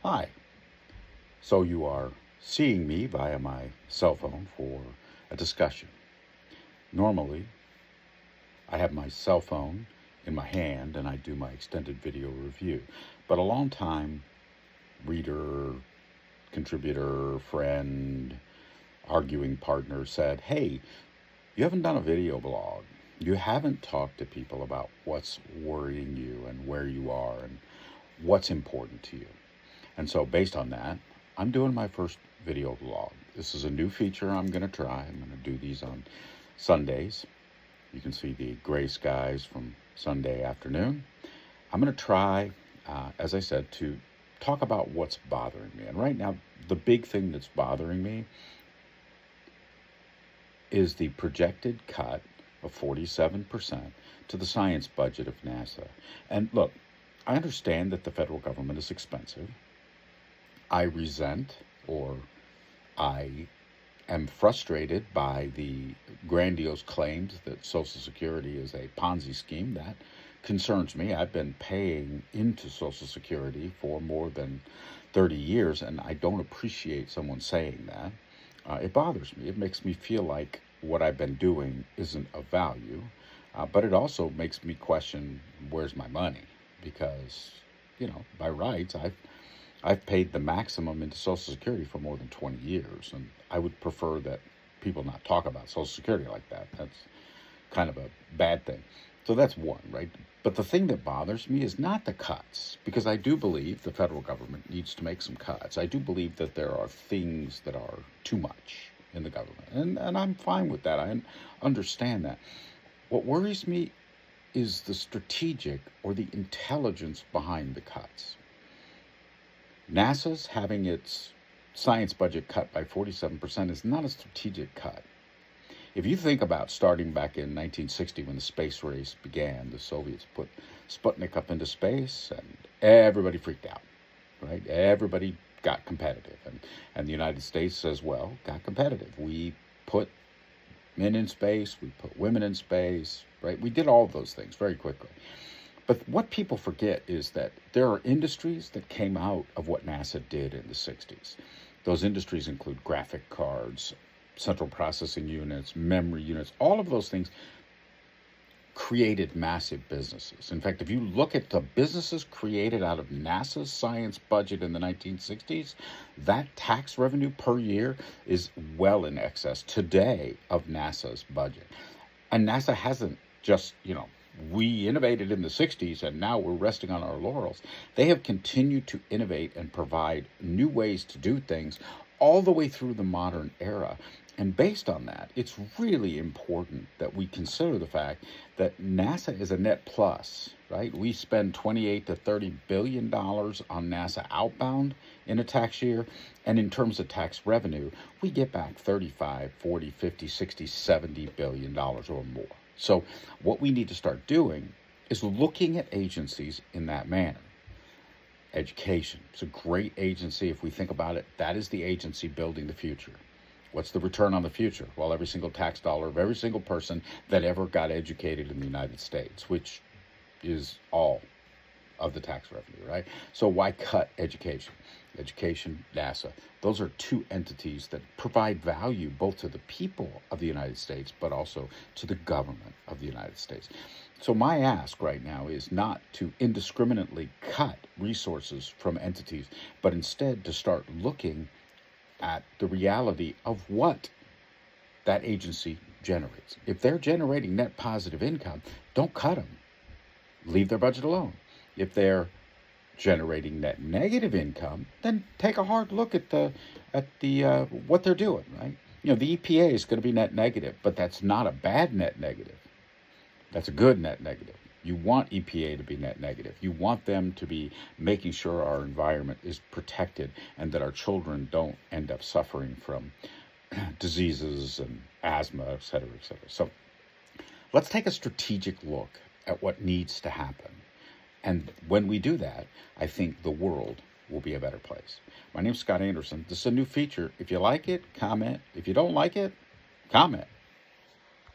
Hi. So you are seeing me via my cell phone for a discussion. Normally, I have my cell phone in my hand and I do my extended video review. But a long time reader, contributor, friend, arguing partner said, "Hey, you haven't done a video blog. You haven't talked to people about what's worrying you and where you are and what's important to you." And so, based on that, I'm doing my first video blog. This is a new feature I'm going to try. I'm going to do these on Sundays. You can see the gray skies from Sunday afternoon. I'm going to try, as I said, to talk about what's bothering me. And right now, the big thing that's bothering me is the projected cut of 47% to the science budget of NASA. And look, I understand that the federal government is expensive. I resent or I am frustrated by the grandiose claims that Social Security is a Ponzi scheme. That concerns me. I've been paying into Social Security for more than 30 years, and I don't appreciate someone saying that. It bothers me. It makes me feel like what I've been doing isn't of value, but it also makes me question where's my money because, by rights, I've paid the maximum into Social Security for more than 20 years, and I would prefer that people not talk about Social Security like that. That's kind of a bad thing. So that's one, right? But the thing that bothers me is not the cuts, because I do believe the federal government needs to make some cuts. I do believe that there are things that are too much in the government, and I'm fine with that. I understand that. What worries me is the strategic or the intelligence behind the cuts. NASA's having its science budget cut by 47% is not a strategic cut. If you think about starting back in 1960 when the space race began, the Soviets put Sputnik up into space and everybody freaked out, right? Everybody got competitive. And the United States as well got competitive. We put men in space, we put women in space, right? We did all of those things very quickly. But what people forget is that there are industries that came out of what NASA did in the 60s. Those industries include graphic cards, central processing units, memory units, all of those things created massive businesses. In fact, if you look at the businesses created out of NASA's science budget in the 1960s, that tax revenue per year is well in excess today of NASA's budget. And NASA hasn't just, we innovated in the 60s and now we're resting on our laurels. They have continued to innovate and provide new ways to do things all the way through the modern era. And based on that, it's really important that we consider the fact that NASA is a net plus, right? We spend 28 to 30 billion dollars on NASA outbound in a tax year, and in terms of tax revenue, we get back 35, 40, 50, 60, 70 billion dollars or more. So what we need to start doing is looking at agencies in that manner. Education. It's a great agency. If we think about it, that is the agency building the future. What's the return on the future? Well, every single tax dollar of every single person that ever got educated in the United States, which is all of the tax revenue, right? So why cut education? Education, NASA. Those are two entities that provide value both to the people of the United States, but also to the government of the United States. So my ask right now is not to indiscriminately cut resources from entities, but instead to start looking at the reality of what that agency generates. If they're generating net positive income, don't cut them. Leave their budget alone. If they're generating net negative income, then take a hard look at the what they're doing, right? The EPA is going to be net negative, but that's not a bad net negative. That's a good net negative. You want EPA to be net negative. You want them to be making sure our environment is protected and that our children don't end up suffering from diseases and asthma, et cetera, et cetera. So let's take a strategic look at what needs to happen. And when we do that, I think the world will be a better place. My name's Scott Anderson. This is a new feature. If you like it, comment. If you don't like it, comment.